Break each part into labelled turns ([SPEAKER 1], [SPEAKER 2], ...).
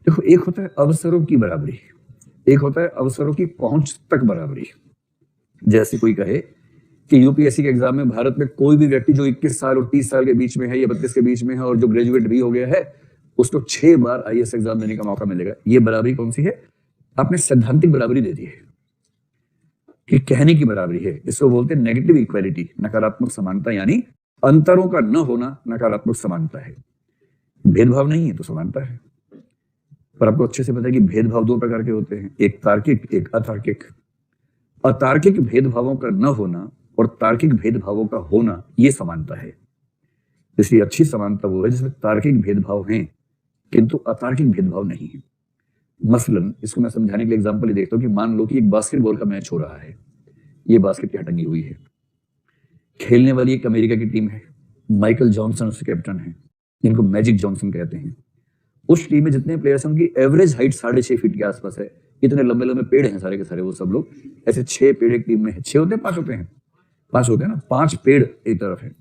[SPEAKER 1] देखो, एक होता है अवसरों की बराबरी, एक होता है अवसरों की पहुंच तक बराबरी। जैसे कोई कहे कि यूपीएससी के एग्जाम में भारत में कोई भी व्यक्ति जो 21 साल और 30 साल के बीच में है या 32 के बीच में है और जो ग्रेजुएट भी हो गया है, उसको 6 बार आईएएस एग्जाम देने का मौका मिलेगा। ये बराबरी कौन सी है? आपने सैद्धांतिक बराबरी दे दी है कि कहने की बराबरी है। इसको बोलते हैं नेगेटिव इक्वालिटी, नकारात्मक समानता, यानी अंतरों का न होना नकारात्मक समानता है। भेदभाव नहीं है तो समानता है। पर आपको अच्छे से पता है कि भेदभाव दो प्रकार के होते हैं, एक तार्किक, एक अतार्किक। अतार्किक भेदभावों का न होना और तार्किक भेदभावों का होना, ये समानता है। इसलिए अच्छी समानता वो है जिसमें तार्किक भेदभाव हैं किंतु अतार्किक भेदभाव नहीं है। मसलन इसको मैं समझाने के लिए एग्जांपल ही देखता हूँ कि मान लो कि एक बास्केटबॉल का मैच हो रहा है, ये बास्केट यहाँ टंगी हुई है, खेलने वाली एक अमेरिका की टीम है, माइकल जॉनसन उसके कैप्टन है, जिनको मैजिक जॉनसन कहते हैं। उस टीम में जितने प्लेयर्स हैं उनकी एवरेज हाइट 6.5 फीट के आसपास है। इतने लंबे लंबे पेड़ हैं सारे के सारे, वो सब लोग ऐसे 6 पेड़ एक टीम में है। 6 होते हैं, 5 होते हैं? 5 होते हैं ना, 5 पेड़ एक तरफ है।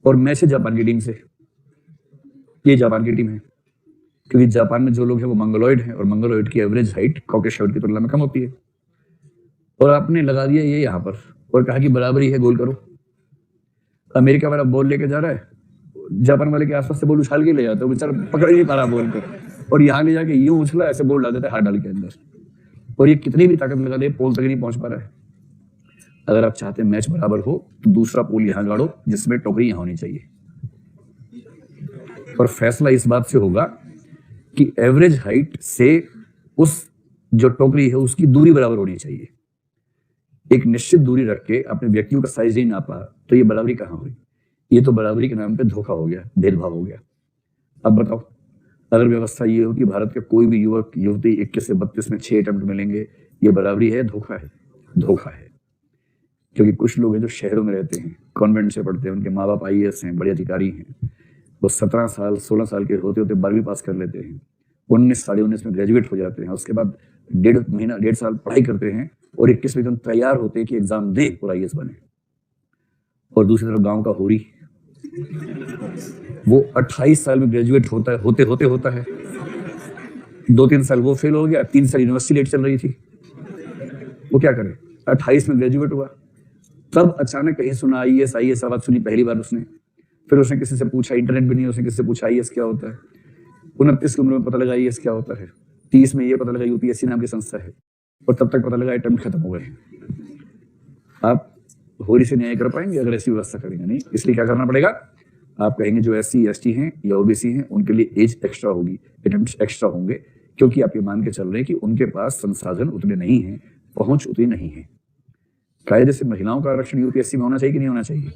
[SPEAKER 1] और मैच है जापान की टीम से। ये जापान की टीम है क्योंकि जापान में जो लोग हैं वो मंगोलॉइड हैं और मंगोलॉइड की एवरेज हाइट कॉकेशियोइड की तुलना में कम होती है। और आपने लगा दिया ये यहाँ पर और कहा कि बराबरी है, गोल करो। अमेरिका वाला बॉल लेके जा रहा है, जापान वाले के आसपास से बॉल उछाल के ले जाता है, बेचारा पकड़ ही नहीं पा रहा बॉल को, और यहाँ ले जाके यूं उछला, ऐसे बॉल डाल देता है हाथ डाल के अंदर, और ये कितनी भी ताकत लगा दे पोल तक नहीं पहुंच पा रहा है। अगर आप चाहते हैं मैच बराबर हो तो दूसरा पोल यहाँ गाड़ो जिसमें टोकरी यहाँ होनी चाहिए, और फैसला इस बात से होगा कि एवरेज हाइट से उस जो टोकरी है उसकी दूरी बराबर होनी चाहिए। एक निश्चित दूरी रख के अपने व्यक्तियों का साइज नहीं नापा तो ये बराबरी कहाँ हुई? ये तो बराबरी के नाम पे धोखा हो गया, भेदभाव हो गया। अब बताओ, अगर व्यवस्था ये हो कि भारत के कोई भी युवक युवती 21 से 32 में 6 अटेम्प्ट मिलेंगे, ये बराबरी है, धोखा है? धोखा है। क्योंकि कुछ लोग हैं जो शहरों में रहते हैं, कॉन्वेंट से पढ़ते हैं, उनके माँ बाप आईएएस हैं, बड़े अधिकारी हैं, वो 17 साल 16 साल के होते होते 12वीं पास कर लेते हैं, 19 साढ़े 19 में ग्रेजुएट हो जाते हैं, उसके बाद 1.5 साल पढ़ाई करते हैं और 21 में एकदम तैयार होते हैं कि एग्जाम दे और आईएएस बने। और दूसरी तरफ गांव का होरी, वो 28 साल में ग्रेजुएट होता है 2-3 साल वो फेल हो गया, 3 साल यूनिवर्सिटी लेट चल रही थी, वो क्या करे? 28 में ग्रेजुएट हुआ, तब अचानक कहीं सुना आईएएस आवाज सुनी पहली बार उसने, फिर उसने किसी से पूछा, इंटरनेट भी नहीं, उसने किसी से पूछा आईएएस क्या होता है। 29 की उम्र में पता लगा आईएएस क्या होता है, 30 में ये पता लगा यूपीएससी नाम की संस्था है, और तब तक पता लगा अटेम्प्ट खत्म हो गए। आप होरी से न्याय कर पाएंगे अगर ऐसी व्यवस्था करेंगे? नहीं। इसलिए क्या करना पड़ेगा? आप कहेंगे जो एससी एसटी हैं या ओबीसी हैं उनके लिए एज एक्स्ट्रा होगी, अटेम्प्ट्स एक्स्ट्रा होंगे, क्योंकि आप ये मान के चल रहे हैं कि उनके पास संसाधन उतने नहीं है, पहुंच उतनी नहीं है। कायदे से महिलाओं का आरक्षण यूपीएससी में होना चाहिए कि नहीं होना चाहिए?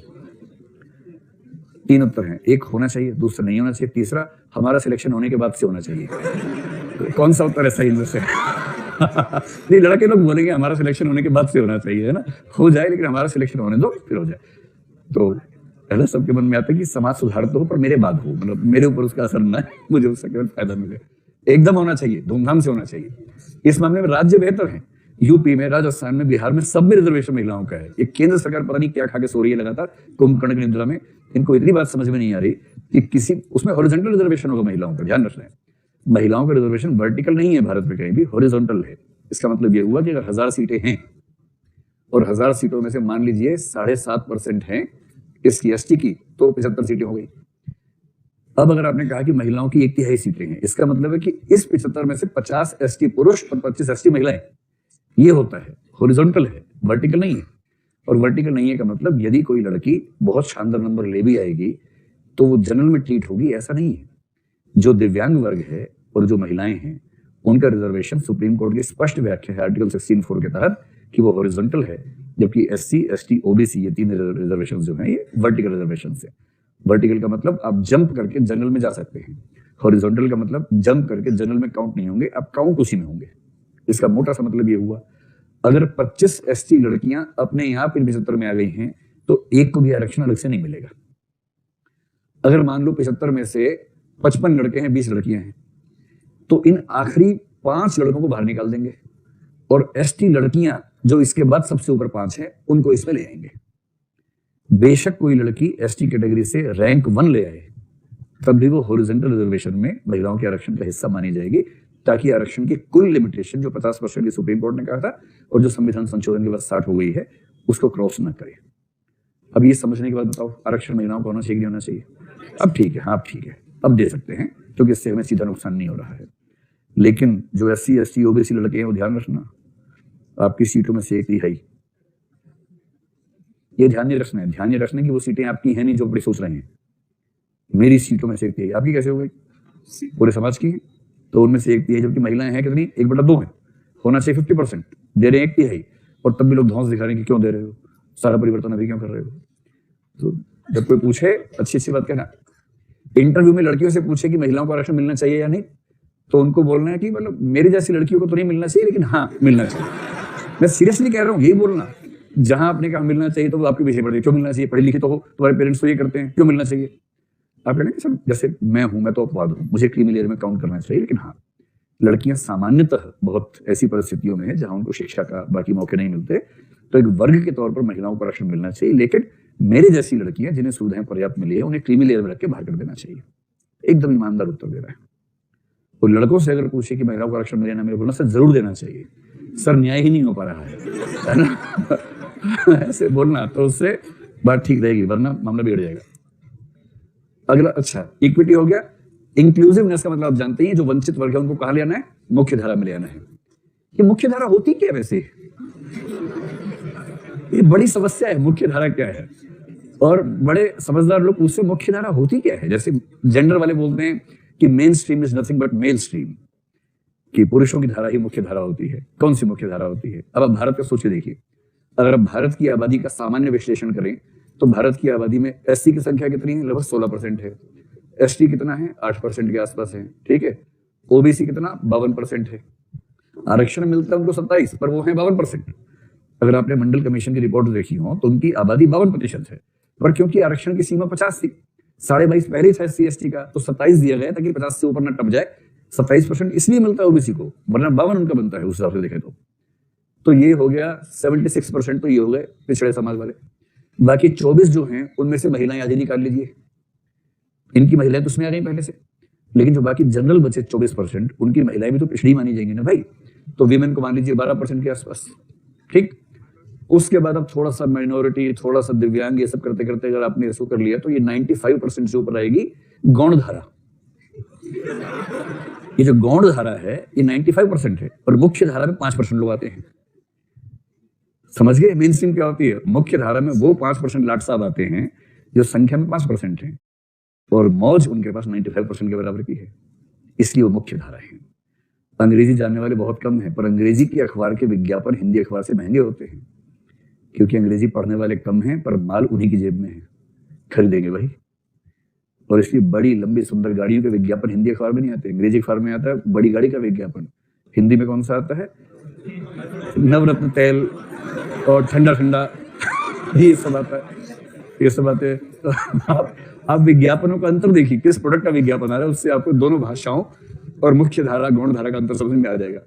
[SPEAKER 1] 3 उत्तर हैं, एक होना चाहिए, दूसरा नहीं होना चाहिए, तीसरा हमारा सिलेक्शन होने के बाद से होना चाहिए। तो कौन सा उत्तर है सही इनमें से? नहीं, लड़के लोग बोलेंगे हमारा सिलेक्शन होने के बाद से होना चाहिए, है ना? हो जाए लेकिन हमारा सिलेक्शन होने दो फिर हो जाए। तो पहले सबके मन में आता है कि समाज सुधार तो हो पर मेरे बाद हो, मतलब मेरे ऊपर उसका असर ना है, मुझे उससे केवल फायदा मिले। एकदम होना चाहिए, धूमधाम से होना चाहिए। इस मामले में राज्य बेहतर है, यूपी में, राजस्थान में, बिहार में सब में रिजर्वेशन महिलाओं का है। ये केंद्र सरकार पता नहीं क्या खा के सो रही है लगातार कुंभकर्ण की निद्रा में। इनको इतनी बात समझ में नहीं आ रही कि किसी उसमें हॉरिजॉन्टल रिजर्वेशन होगा महिलाओं का। ध्यान रख रहे हैं, महिलाओं का रिजर्वेशन वर्टिकल नहीं है भारत में, कहीं भी हॉरिजॉन्टल है। इसका मतलब ये हुआ कि अगर 1000 सीटें हैं और 1000 सीटों में से मान लीजिए 7.5% हैं इसकी एसटी की, तो 75 सीटें हो गई। अब अगर आपने कहा कि महिलाओं की 1/3 सीटें हैं, इसका मतलब है कि इस 75 में से 50 एसटी पुरुष और 25 एसटी महिलाएं। ये होता है, हॉरिजॉन्टल है, वर्टिकल नहीं है। और वर्टिकल नहीं है का मतलब यदि कोई लड़की बहुत शानदार नंबर ले भी आएगी तो वो जनरल में ट्रीट होगी, ऐसा नहीं है। जो दिव्यांग वर्ग है और जो महिलाएं हैं उनका रिजर्वेशन सुप्रीम कोर्ट की स्पष्ट व्याख्या है आर्टिकल 16(4) के तहत कि वो हॉरिजॉन्टल है, जबकि एससी एसटी ओबीसी ये 3 रिजर्वेशन जो हैं ये वर्टिकल रिजर्वेशन है। वर्टिकल का मतलब आप जंप करके जनरल में जा सकते हैं, हॉरिजॉन्टल का मतलब जंप करके जनरल में काउंट नहीं होंगे, आप काउंट उसी में होंगे। इसका मोटा सा मतलब ये हुआ, अगर 25 एसटी लड़कियां अपने यहाँ पिन 75 में आ गई हैं तो एक को भी आरक्षण अलग से नहीं मिलेगा। अगर मान लो 75 में से 55 लड़के हैं, 20 लड़कियां हैं, तो इन आखिरी 5 लड़कों को बाहर निकाल देंगे और एसटी लड़कियां जो इसके बाद सबसे ऊपर 5 हैं उनको इसमें ले आएंगे। बेशक कोई लड़की एसटी कैटेगरी से रैंक 1 ले आए तब भी वो हॉरिजॉन्टल रिजर्वेशन में महिलाओं के आरक्षण का हिस्सा मानी जाएगी, ताकि आरक्षण की कोई लिमिटेशन जो 50% की सुप्रीम कोर्ट ने कहा था और जो संविधान संशोधन के बाद 60 हो गई है उसको क्रॉस न करे। अब ये समझने के बाद बताओ आरक्षण महिलाओं को होना चाहिए कि नहीं होना चाहिए? अब ठीक है, हाँ अब ठीक है, अब दे सकते हैं क्योंकि इससे हमें सीधा नुकसान नहीं हो रहा है। लेकिन जो SC ST OBC लड़के हैं वो ध्यान रखना, आपकी सीटों में से 1/3 ये ध्यान नहीं रखना है, ध्यान नहीं रखना कि वो सीटें आपकी हैं नहीं जो बड़ी सोच रहे हैं। मेरी सीटों में से 1/3 आपकी कैसे हो गई? पूरे समाज की है, तो उनमें से 1/3 जबकि महिलाएं हैं कितनी? 1/2 है, होना चाहिए 50%, दे रहे हैं 1/3 और तब भी लोग धौंस दिखा रहे हैं कि क्यों दे रहे हो, सारा परिवर्तन अभी क्यों कर रहे हो? तो जब कोई पूछे अच्छी बात कहना। इंटरव्यू में लड़कियों से पूछे कि महिलाओं को आरक्षण मिलना चाहिए या नहीं, तो उनको बोलना है कि मतलब मेरी जैसी लड़कियों को तो नहीं मिलना चाहिए लेकिन हाँ मिलना चाहिए। मैं सीरियसली कह रहा हूँ, यही बोलना। जहां आपने कहा मिलना चाहिए तो वो आपके पीछे पड़ गए, क्यों मिलना चाहिए? पढ़े लिखे तो हो, तुम्हारे पेरेंट्स तो ये करते हैं, क्यों मिलना चाहिए? आप कहेंगे सर जैसे मैं हूं, मैं तो अपवाद हूं, मुझे क्रीमी लेयर में काउंट करना चाहिए, लेकिन हाँ लड़कियां सामान्यतः बहुत ऐसी परिस्थितियों में है जहां उनको शिक्षा का बाकी मौके नहीं मिलते, तो एक वर्ग के तौर पर महिलाओं को आरक्षण मिलना चाहिए। लेकिन मेरे जैसी लड़कियां जिन्हें सुविधाएं पर्याप्त मिली है उन्हें क्रीमी लेयर में रख के बाहर कर देना चाहिए। एकदम ईमानदार उत्तर दे रहा है। तो लड़कों से अगर पूछे कि महिलाओं को आरक्षण मिले ना, मेरे बोलना सर जरूर देना चाहिए, सर न्याय ही नहीं हो पा रहा है ना ऐसे बोलना तो उससे बात ठीक रहेगी, वरना मामला बिगड़ जाएगा। अगला, अच्छा इक्विटी हो गया। इंक्लूसिवनेस का मतलब आप जानते हैं, जो वंचित वर्ग है उनको कहां ले आना है? मुख्य धारा में ले आना है। ये मुख्य धारा होती क्या वैसे? ये बड़ी समस्या है, मुख्य धारा क्या है? और बड़े समझदार लोग उससे मुख्य धारा होती क्या है? जैसे जेंडर वाले बोलते हैं कि mainstream is nothing but malestream, कि पुरुषों की धारा ही मुख्य धारा होती है। कौन सी मुख्य धारा होती है? अब आप भारत का सोचिए, देखिए अगर आप भारत की आबादी का सामान्य विश्लेषण करें तो भारत की आबादी में SC की संख्या कितनी है? लगभग 16% है। ST कितना है? 8% के आसपास है, ठीक है। OBC कितना? 52% है। आरक्षण मिलता है उनको 27, पर वो है 52%। अगर आपने मंडल कमीशन की रिपोर्ट देखी हो तो उनकी आबादी 52% है, पर क्योंकि आरक्षण की सीमा 50 थी, 22.5 पहले ही था SC ST का, तो 27 दिया गया ताकि 50 से ऊपर न टप जाए। 27% इसलिए मिलता है OBC को, वरना 52 उनका बनता है उस हिसाब से देखें तो ये हो गया 76%, तो ये हो गए पिछड़े समाज वाले। बाकी 24 जो हैं उनमें से महिलाएं आधी निकाल लीजिए, इनकी महिलाएं तो उसमें आ गई पहले से, लेकिन जो बाकी जनरल बचे 24%, उनकी महिलाएं भी तो पिछड़ी मानी जाएंगी ना भाई। तो वीमेन को मान लीजिए 12% के आसपास, ठीक। उसके बाद अब थोड़ा सा माइनॉरिटी, थोड़ा सा दिव्यांग, ये सब करते करते अगर आपने इसको कर लिया तो ये 95% से ऊपर आएगी गौण धारा। ये जो गौण धारा है ये 95% है, और मुख्य धारा में 5% लोग आते हैं। समझ गए मेन स्ट्रीम क्या होती है? मुख्य धारा में वो 5% लाट साहब आते हैं जो संख्या में 5% है, और मौज उनके पास 95% के बराबर की है, इसलिए वो मुख्य धारा है। अंग्रेजी जानने वाले बहुत कम हैं, पर अंग्रेजी के अखबार के विज्ञापन हिंदी अखबार से महंगे होते हैं, क्योंकि अंग्रेजी पढ़ने वाले कम हैं, पर माल उन्हीं की जेब में है, खरीदेंगे भाई। और इसलिए बड़ी लंबी सुंदर गाड़ियों के विज्ञापन हिंदी अखबार में नहीं आते, अंग्रेजी अखबार में आता है बड़ी गाड़ी का विज्ञापन। हिंदी में कौन सा आता है? नवरत्न तेल और ठंडा ठंडा, ये सब आता है, ये सब आते हैं। आप विज्ञापनों का अंतर देखिए, किस प्रोडक्ट का विज्ञापन आ रहा है, उससे आपको दोनों भाषाओं और मुख्य धारा गौण धारा का अंतर समझ में आ जाएगा।